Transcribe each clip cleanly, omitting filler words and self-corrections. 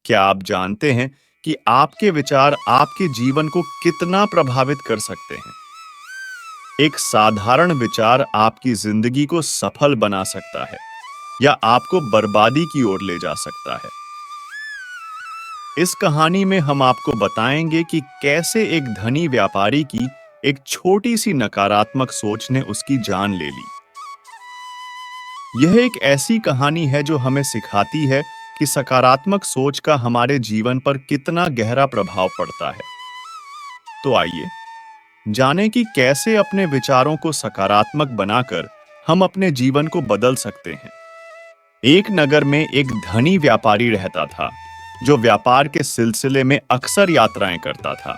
क्या आप जानते हैं कि आपके विचार आपके जीवन को कितना प्रभावित कर सकते हैं? एक साधारण विचार आपकी जिंदगी को सफल बना सकता है या आपको बर्बादी की ओर ले जा सकता है। इस कहानी में हम आपको बताएंगे कि कैसे एक धनी व्यापारी की एक छोटी सी नकारात्मक सोच ने उसकी जान ले ली। यह एक ऐसी कहानी है जो हमें सिखाती है कि सकारात्मक सोच का हमारे जीवन पर कितना गहरा प्रभाव पड़ता है। तो आइए जानें कि कैसे अपने विचारों को सकारात्मक बनाकर हम अपने जीवन को बदल सकते हैं। एक नगर में एक धनी व्यापारी रहता था जो व्यापार के सिलसिले में अक्सर यात्राएं करता था।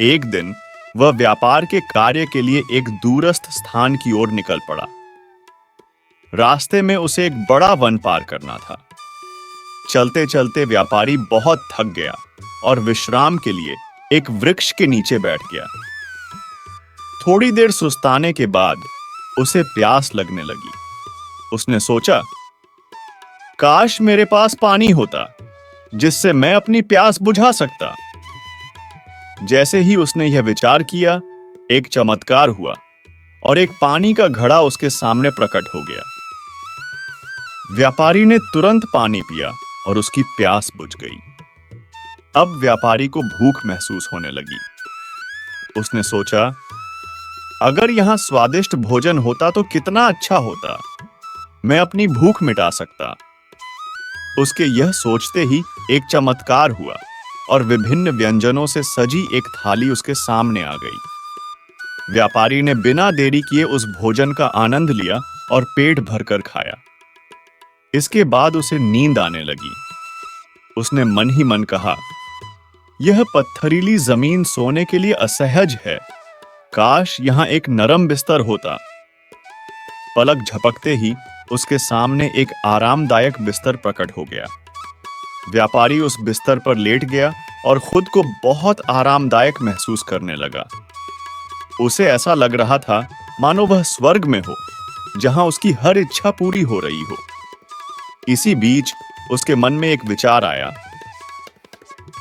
एक दिन वह व्यापार के कार्य के लिए एक दूरस्थ स्थान की ओर निकल पड़ा। रास्ते में उसे एक बड़ा वन पार करना था। चलते चलते व्यापारी बहुत थक गया और विश्राम के लिए एक वृक्ष के नीचे बैठ गया। थोड़ी देर सुस्ताने के बाद उसे प्यास लगने लगी। उसने सोचा, काश मेरे पास पानी होता जिससे मैं अपनी प्यास बुझा सकता। जैसे ही उसने यह विचार किया, एक चमत्कार हुआ और एक पानी का घड़ा उसके सामने प्रकट हो गया। व्यापारी ने तुरंत पानी पिया और उसकी प्यास बुझ गई। अब व्यापारी को भूख महसूस होने लगी। उसने सोचा, अगर यहां स्वादिष्ट भोजन होता तो कितना अच्छा होता, मैं अपनी भूख मिटा सकता। उसके यह सोचते ही एक चमत्कार हुआ और विभिन्न व्यंजनों से सजी एक थाली उसके सामने आ गई। व्यापारी ने बिना देरी किए उस भोजन का आनंद लिया और पेट भरकर खाया। इसके बाद उसे नींद आने लगी। उसने मन ही मन कहा, यह पत्थरीली जमीन सोने के लिए असहज है, काश यहां एक नरम बिस्तर होता। पलक झपकते ही उसके सामने एक आरामदायक बिस्तर प्रकट हो गया। व्यापारी उस बिस्तर पर लेट गया और खुद को बहुत आरामदायक महसूस करने लगा। उसे ऐसा लग रहा था मानो वह स्वर्ग में हो, जहां उसकी हर इच्छा पूरी हो रही हो। इसी बीच उसके मन में एक विचार आया,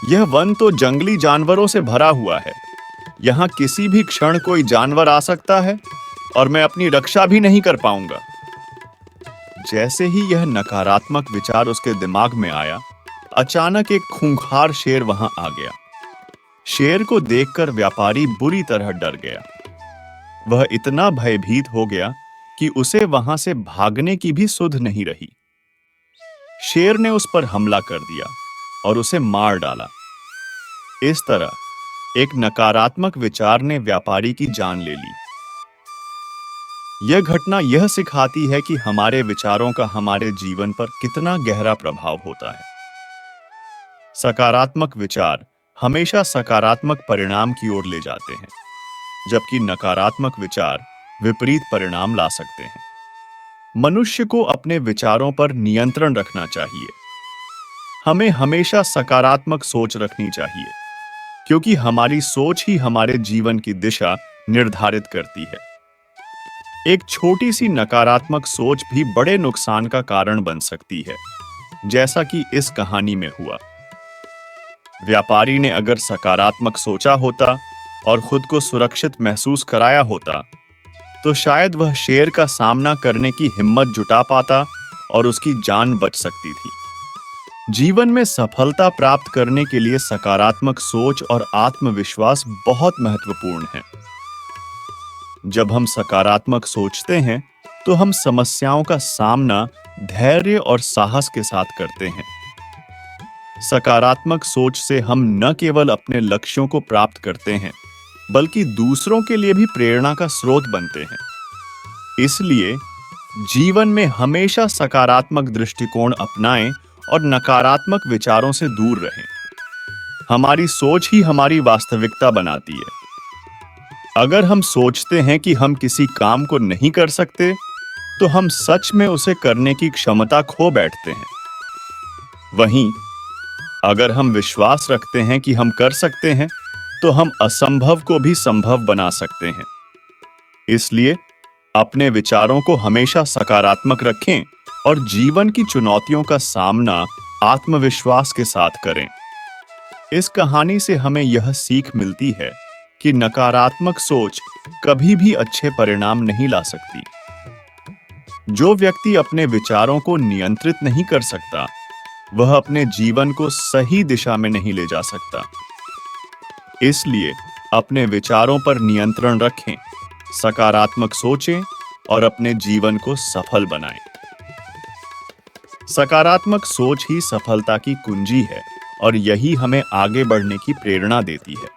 यह वन तो जंगली जानवरों से भरा हुआ है। यहां किसी भी क्षण कोई जानवर आ सकता है और मैं अपनी रक्षा भी नहीं कर पाऊंगा। जैसे ही यह नकारात्मक विचार उसके दिमाग में आया, अचानक एक खूंखार शेर वहां आ गया। शेर को देखकर व्यापारी बुरी तरह डर गया। वह इतना भयभीत हो गया कि उसे वहां से भागने की भी सुध नहीं रही। शेर ने उस पर हमला कर दिया और उसे मार डाला। इस तरह एक नकारात्मक विचार ने व्यापारी की जान ले ली। यह घटना यह सिखाती है कि हमारे विचारों का हमारे जीवन पर कितना गहरा प्रभाव होता है। सकारात्मक विचार हमेशा सकारात्मक परिणाम की ओर ले जाते हैं, जबकि नकारात्मक विचार विपरीत परिणाम ला सकते हैं। मनुष्य को अपने विचारों पर नियंत्रण रखना चाहिए। हमें हमेशा सकारात्मक सोच रखनी चाहिए, क्योंकि हमारी सोच ही हमारे जीवन की दिशा निर्धारित करती है। एक छोटी सी नकारात्मक सोच भी बड़े नुकसान का कारण बन सकती है, जैसा कि इस कहानी में हुआ। व्यापारी ने अगर सकारात्मक सोचा होता और खुद को सुरक्षित महसूस कराया होता, तो शायद वह शेर का सामना करने की हिम्मत जुटा पाता और उसकी जान बच सकती थी। जीवन में सफलता प्राप्त करने के लिए सकारात्मक सोच और आत्मविश्वास बहुत महत्वपूर्ण है। जब हम सकारात्मक सोचते हैं, तो हम समस्याओं का सामना धैर्य और साहस के साथ करते हैं। सकारात्मक सोच से हम न केवल अपने लक्ष्यों को प्राप्त करते हैं, बल्कि दूसरों के लिए भी प्रेरणा का स्रोत बनते हैं। इसलिए जीवन में हमेशा सकारात्मक दृष्टिकोण अपनाएं और नकारात्मक विचारों से दूर रहें। हमारी सोच ही हमारी वास्तविकता बनाती है। अगर हम सोचते हैं कि हम किसी काम को नहीं कर सकते, तो हम सच में उसे करने की क्षमता खो बैठते हैं। वहीं अगर हम विश्वास रखते हैं कि हम कर सकते हैं, तो हम असंभव को भी संभव बना सकते हैं। इसलिए अपने विचारों को हमेशा सकारात्मक रखें और जीवन की चुनौतियों का सामना आत्मविश्वास के साथ करें। इस कहानी से हमें यह सीख मिलती है कि नकारात्मक सोच कभी भी अच्छे परिणाम नहीं ला सकती। जो व्यक्ति अपने विचारों को नियंत्रित नहीं कर सकता, वह अपने जीवन को सही दिशा में नहीं ले जा सकता। इसलिए अपने विचारों पर नियंत्रण रखें, सकारात्मक सोचें और अपने जीवन को सफल बनाएं। सकारात्मक सोच ही सफलता की कुंजी है और यही हमें आगे बढ़ने की प्रेरणा देती है।